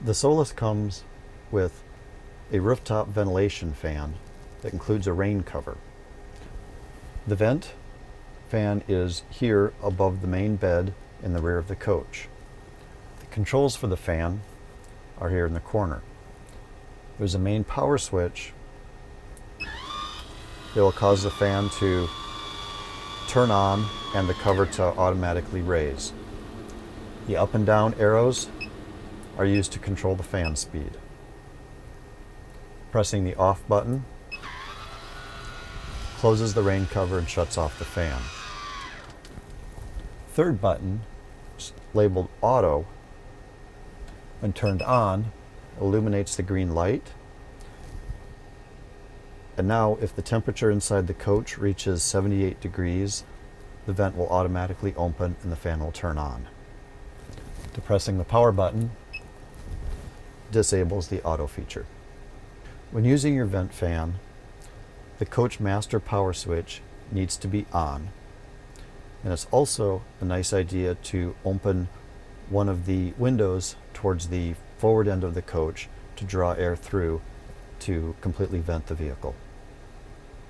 The Solis comes with a rooftop ventilation fan that includes a rain cover. The vent fan is here above the main bed in the rear of the coach. The controls for the fan are here in the corner. There's a main power switch that will cause the fan to turn on and the cover to automatically raise. The up and down arrows are used to control the fan speed. Pressing the off button closes the rain cover and shuts off the fan. Third button, labeled auto, when turned on, illuminates the green light. And now, if the temperature inside the coach reaches 78 degrees, the vent will automatically open and the fan will turn on. Depressing the power button disables the auto feature. When using your vent fan, the coach master power switch needs to be on. And it's also a nice idea to open one of the windows towards the forward end of the coach to draw air through to completely vent the vehicle.